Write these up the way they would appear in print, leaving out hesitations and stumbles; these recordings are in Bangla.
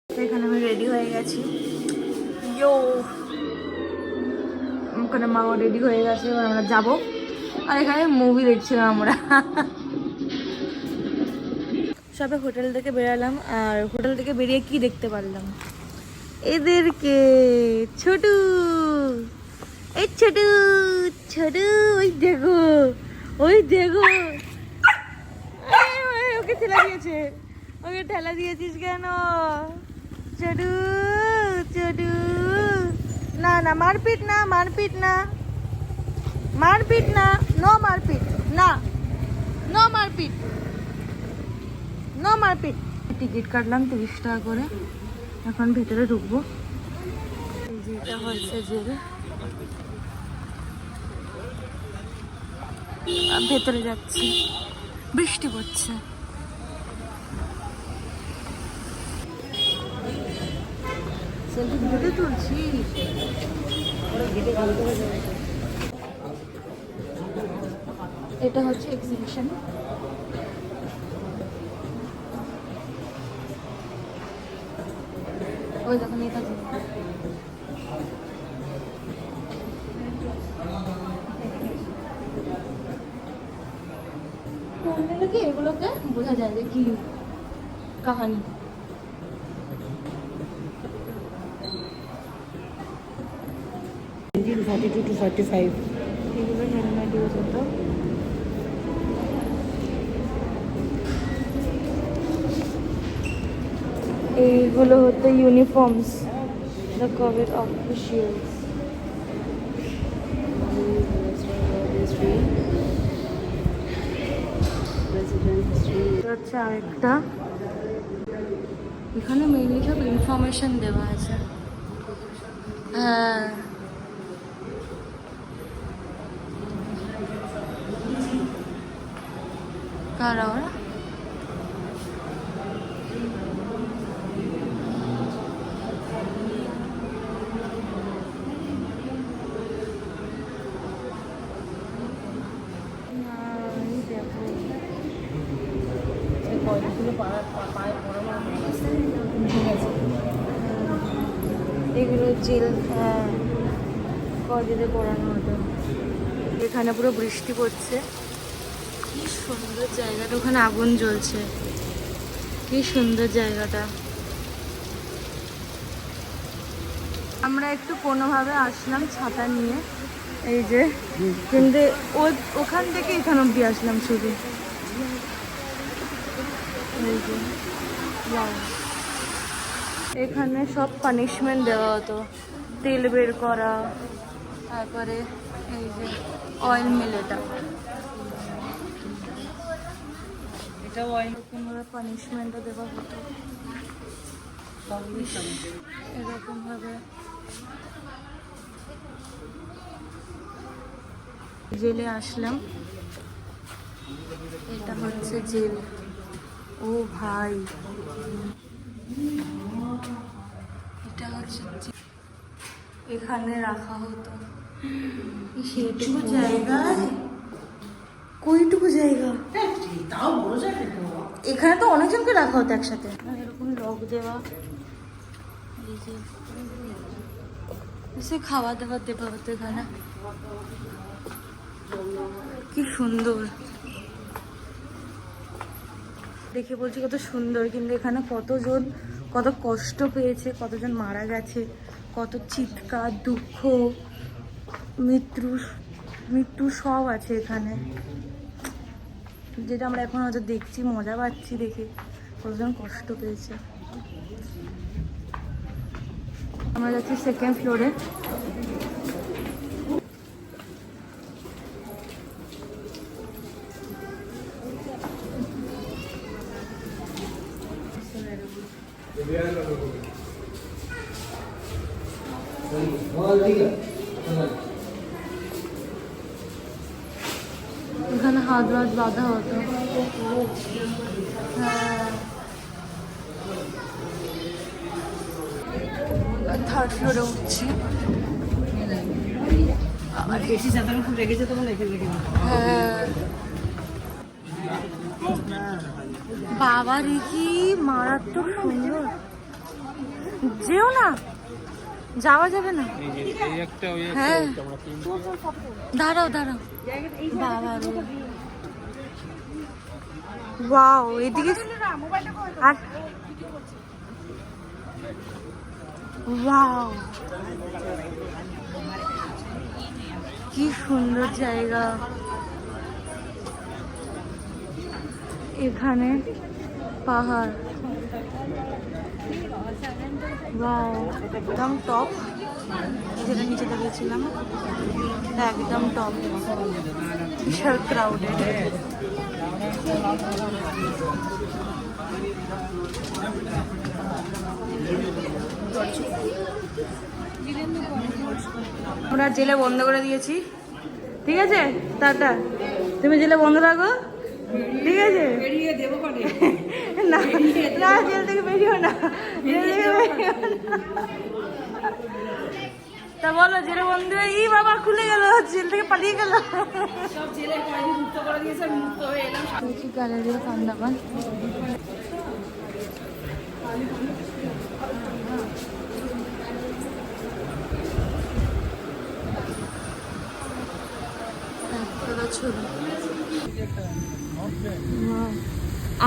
এখানে আমি রেডি হয়ে গেছি। ওখানে মাও রেডি হয়ে গেছে, এবার আমরা যাবো। আর এখানে মুভি দেখছিলাম আমরা। সবে হোটেল থেকে বেরালাম, আর হোটেল থেকে বেরিয়ে কি দেখতে পারলাম, এদেরকে। ছোটু, এই ছোটু ছোটু, ওই দেখো, ওই দেখো। ওকে ঠেলা দিয়েছে, ওকে ঠেলা দিয়েছিস কেন ছোটু? ছোটু, না না, মারপিট না, মারপিট না, মারপিট না, নো মারপিট, না, নো মারপিট, নো মারপিট। টিকিট কাটলাম 30 টাকা করে, এখন ভিতরে ঢুকবো। এই যে এটা হচ্ছে জেল, ভেতরে যাচ্ছি, বৃষ্টি পড়ছে। সেলফি ভিডিওতে তুলছি। এটা হচ্ছে এক্সিবিশন। ওই দেখো নেতাজি। পড়লে কি এগুলোকে বোঝা যায় যে কি কাহানি। এগুলো হেলমেট ইউজ হতো। এইগুলো হতো ইউনিফর্মস, দ্য কোভিড অফিসিয়ালস। হচ্ছে আরেকটা, এখানে মেইনলি সব ইনফরমেশন দেওয়া আছে। হ্যাঁ, কারা ওরা? এগুলো জেল, হ্যাঁ, কলেজে পড়ানো হতো। এখানে পুরো বৃষ্টি পড়ছে, কি সুন্দর জায়গাটা, ওখানে আগুন জ্বলছে, কি সুন্দর জায়গাটা। আমরা একটু কোনোভাবে আসলাম ছাতা নিয়ে, এই যে, কিন্তু ওখান থেকে এখান অব্দি আসলাম শুধু। এই যে এখানে সব পানিশমেন্ট দেওয়া হতো, তেল বের করা, তারপরে এই যে অয়েল মিল, এটা অয়েল পানিশমেন্টও দেওয়া হতো এরকম ভাবে। জেলে আসলাম, এটা হচ্ছে জেল। ও ভাই, এটা হচ্ছে এখানে রাখা হতো। সেইটুকু জায়গায়, কইটুকু জায়গা, এখানে তো অনেকজনকে রাখা হতো একসাথে। এরকম লক দেওয়া, এই যে সে খাওয়া দাওয়া দেওয়া হতো এখানে। কি সুন্দর দেখে বলছি, কত সুন্দর, কিন্তু এখানে কতজন কত কষ্ট পেয়েছে, কতজন মারা গেছে, কত চিৎকার, দুঃখ, মৃত্যু সব আছে এখানে, যেটা আমরা এখন হয়তো দেখছি, মজা পাচ্ছি দেখে, কতজন কষ্ট পেয়েছে। আমরা যাচ্ছি সেকেন্ড ফ্লোরে। এখানে হাত বাঁধা হতো। হ্যাঁ, থার্ড ফ্লোরে উঠছি। হ্যাঁ, বাবারে কি মারাত্মক সুন্দর। যেও না, যাওয়া যাবে না। হ্যাঁ দাঁড়াও দাঁড়াও, বাবারে ওয়াও, এদিকে আর ওয়াও, কি সুন্দর জায়গা। এখানে পাহাড়, ওয়াও, একদম টপ, যেটা নিচে দাঁড়িয়েছিলাম একদম টপ, বিশাল ক্রাউডেড। আমরা জেলে বন্ধ করে দিয়েছি, ঠিক আছে? টাটা, তুমি জেলে বন্ধ রাখো, ঠিক আছে? না না, জেল থেকে বেরিও না, জেল থেকে বেরিও না। তা বলো, জেলে বন্ধ হয়ে ই বাবা খুলে গেল, জেল থেকে পালিয়ে গেল। গ্যালারির পান্ডাবান,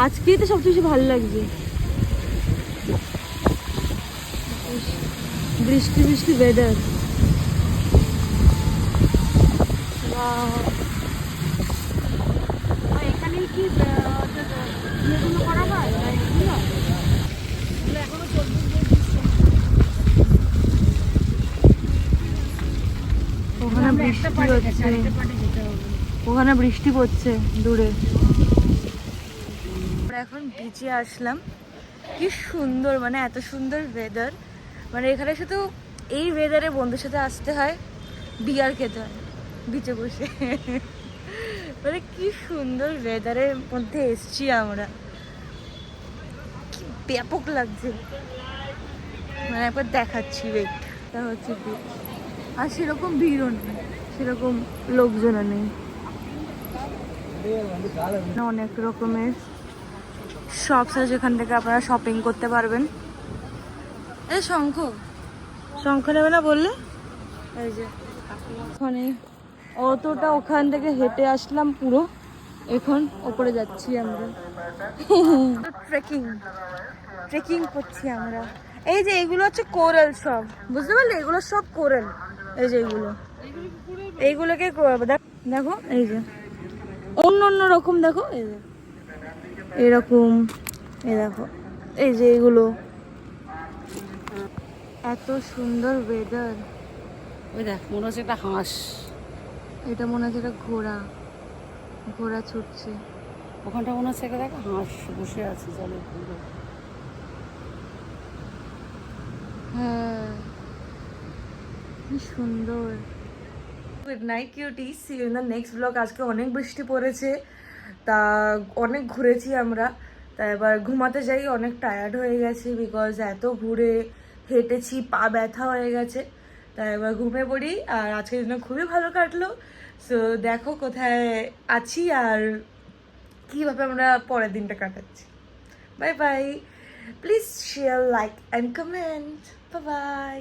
আজকেই তো সবচেয়ে বেশি ভালো লাগছে, বৃষ্টি বৃষ্টি ওয়েদার। এখানে কি করা হয়? ওখানে বৃষ্টি হচ্ছে, ওখানে বৃষ্টি পড়ছে দূরে। আমরা এখন বিচে আসলাম, কি সুন্দর, মানে এত সুন্দর ওয়েদার। মানে এখানে শুধু এই ওয়েদারে বন্ধুর সাথে আসতে হয়, বিয়ার খেতে হয় বিচে বসে। মানে কি সুন্দর ওয়েদারের মধ্যে এসছি আমরা, কি ব্যাপক লাগছে। মানে একবার দেখাচ্ছি, এটা হচ্ছে বিচ, আর সেরকম ভিড়ও নেই, সেরকম লোকজনও নেই। অনেক রকমের শপস আছে যেখান থেকে আপনারা শপিং করতে পারবেন। এই শঙ্খ, শঙ্খ নেবে না বললে? এই যে ওখানে অতটা, ওখান থেকে হেঁটে আসলাম পুরো, এখন ওপরে যাচ্ছি আমরা। ট্রেকিং ট্রেকিং করছি আমরা। এই যে এগুলো হচ্ছে কোরাল সব, বুঝতে পারলে? এগুলো সব কোরাল। এই যে এইগুলোকে দেখো, এই যে অন্য অন্য রকম, দেখো এই যে এরকম, এই দেখো এই যে এগুলো, এত সুন্দর ওয়েদার। ওই দেখ, মনে হচ্ছে একটা হাঁস, এটা মনে হচ্ছে একটা ঘোড়া, ঘোড়া ছুটছে ওখানটা, মনে হচ্ছে একটা দেখ হাঁস বসে আছে জলের উপরে। হ্যাঁ, কি সুন্দর। Good night cutie, see you in the next blog. আজকে অনেক বৃষ্টি পড়েছে, তা অনেক ঘুরেছি আমরা, তা এবার ঘুমাতে যাই। অনেক টায়ার্ড হয়ে গেছি, বিকজ এত ঘুরে হেঁটেছি, পা ব্যথা হয়ে গেছে, তা এবার ঘুমিয়ে পড়ি। আর আজকের দিন খুবই ভালো কাটলো। সো দেখো কোথায় আছি আর কীভাবে আমরা পরের দিনটা কাটাচ্ছি। Bye bye, please share, like and comment. Bye bye.